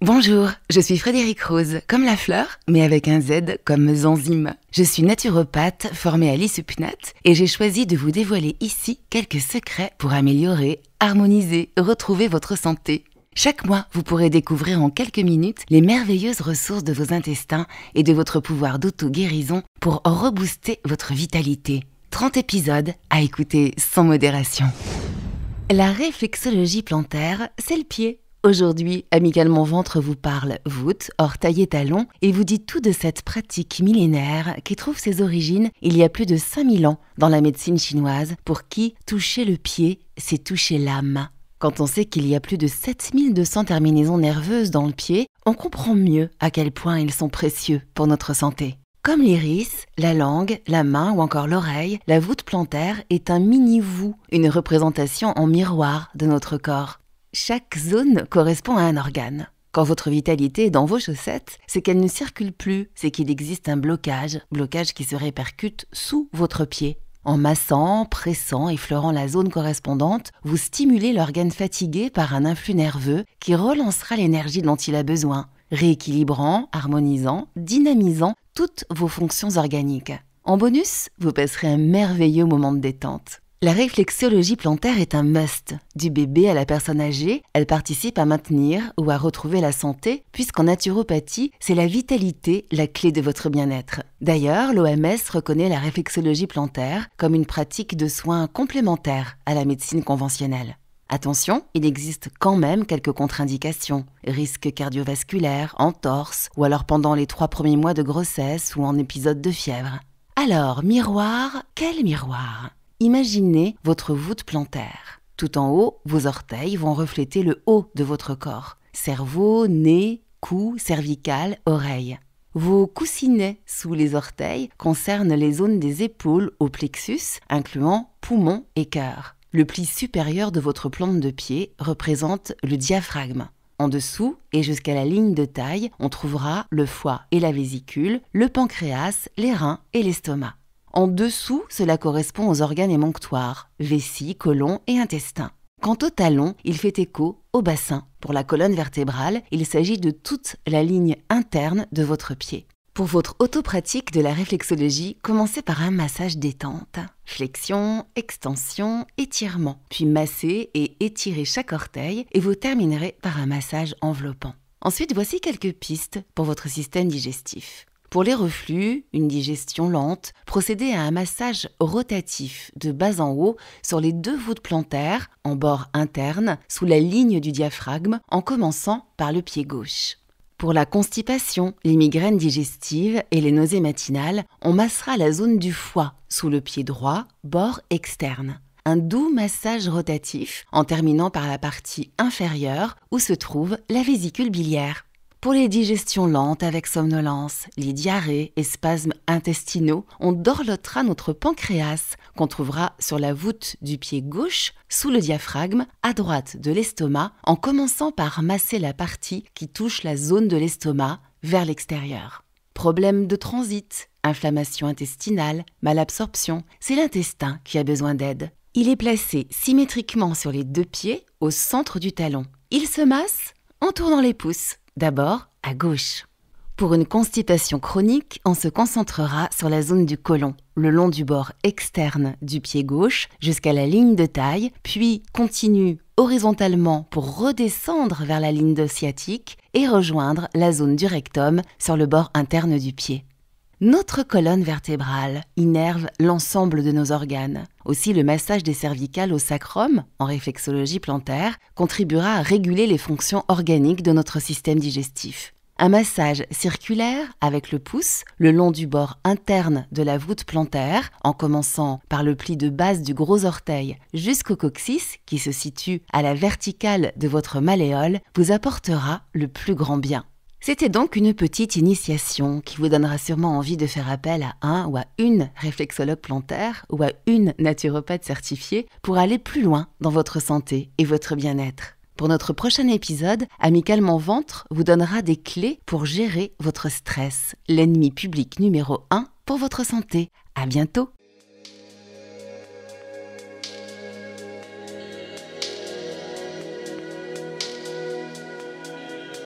Bonjour, je suis Frédérique Rose, comme la fleur, mais avec un Z comme Zanzime. Je suis naturopathe formée à l'ISUPNAT et j'ai choisi de vous dévoiler ici quelques secrets pour améliorer, harmoniser, retrouver votre santé. Chaque mois, vous pourrez découvrir en quelques minutes les merveilleuses ressources de vos intestins et de votre pouvoir d'auto-guérison pour rebooster votre vitalité. 30 épisodes à écouter sans modération. La réflexologie plantaire, c'est le pied. Aujourd'hui, Amical Mon Ventre vous parle voûte, orteil et talon et vous dit tout de cette pratique millénaire qui trouve ses origines il y a plus de 5000 ans dans la médecine chinoise pour qui toucher le pied, c'est toucher l'âme. Quand on sait qu'il y a plus de 7200 terminaisons nerveuses dans le pied, on comprend mieux à quel point ils sont précieux pour notre santé. Comme l'iris, la langue, la main ou encore l'oreille, la voûte plantaire est un mini-vous, une représentation en miroir de notre corps. Chaque zone correspond à un organe. Quand votre vitalité est dans vos chaussettes, c'est qu'elle ne circule plus, c'est qu'il existe un blocage qui se répercute sous votre pied. En massant, pressant, effleurant la zone correspondante, vous stimulez l'organe fatigué par un influx nerveux qui relancera l'énergie dont il a besoin, rééquilibrant, harmonisant, dynamisant toutes vos fonctions organiques. En bonus, vous passerez un merveilleux moment de détente. La réflexologie plantaire est un must. Du bébé à la personne âgée, elle participe à maintenir ou à retrouver la santé, puisqu'en naturopathie, c'est la vitalité la clé de votre bien-être. D'ailleurs, l'OMS reconnaît la réflexologie plantaire comme une pratique de soins complémentaire à la médecine conventionnelle. Attention, il existe quand même quelques contre-indications, risques cardiovasculaires, entorses, ou alors pendant les 3 premiers mois de grossesse ou en épisode de fièvre. Alors, miroir, quel miroir ? Imaginez votre voûte plantaire. Tout en haut, vos orteils vont refléter le haut de votre corps. Cerveau, nez, cou, cervical, oreilles. Vos coussinets sous les orteils concernent les zones des épaules au plexus, incluant poumons et cœur. Le pli supérieur de votre plante de pied représente le diaphragme. En dessous et jusqu'à la ligne de taille, on trouvera le foie et la vésicule, le pancréas, les reins et l'estomac. En dessous, cela correspond aux organes émonctoires, vessie, côlon et intestin. Quant au talon, il fait écho au bassin. Pour la colonne vertébrale, il s'agit de toute la ligne interne de votre pied. Pour votre autopratique de la réflexologie, commencez par un massage détente. Flexion, extension, étirement. Puis massez et étirez chaque orteil et vous terminerez par un massage enveloppant. Ensuite, voici quelques pistes pour votre système digestif. Pour les reflux, une digestion lente, procédez à un massage rotatif de bas en haut sur les 2 voûtes plantaires, en bord interne, sous la ligne du diaphragme, en commençant par le pied gauche. Pour la constipation, les migraines digestives et les nausées matinales, on massera la zone du foie sous le pied droit, bord externe. Un doux massage rotatif en terminant par la partie inférieure où se trouve la vésicule biliaire. Pour les digestions lentes avec somnolence, les diarrhées et spasmes intestinaux, on dorlotera notre pancréas qu'on trouvera sur la voûte du pied gauche, sous le diaphragme, à droite de l'estomac, en commençant par masser la partie qui touche la zone de l'estomac vers l'extérieur. Problème de transit, inflammation intestinale, malabsorption, c'est l'intestin qui a besoin d'aide. Il est placé symétriquement sur les 2 pieds au centre du talon. Il se masse en tournant les pouces. D'abord, à gauche. Pour une constipation chronique, on se concentrera sur la zone du côlon, le long du bord externe du pied gauche jusqu'à la ligne de taille, puis continue horizontalement pour redescendre vers la ligne sciatique et rejoindre la zone du rectum sur le bord interne du pied. Notre colonne vertébrale innerve l'ensemble de nos organes. Aussi, le massage des cervicales au sacrum, en réflexologie plantaire, contribuera à réguler les fonctions organiques de notre système digestif. Un massage circulaire avec le pouce, le long du bord interne de la voûte plantaire, en commençant par le pli de base du gros orteil jusqu'au coccyx, qui se situe à la verticale de votre malléole, vous apportera le plus grand bien. C'était donc une petite initiation qui vous donnera sûrement envie de faire appel à un ou à une réflexologue plantaire ou à une naturopathe certifiée pour aller plus loin dans votre santé et votre bien-être. Pour notre prochain épisode, Amical Mon Ventre vous donnera des clés pour gérer votre stress, l'ennemi public numéro 1 pour votre santé. À bientôt!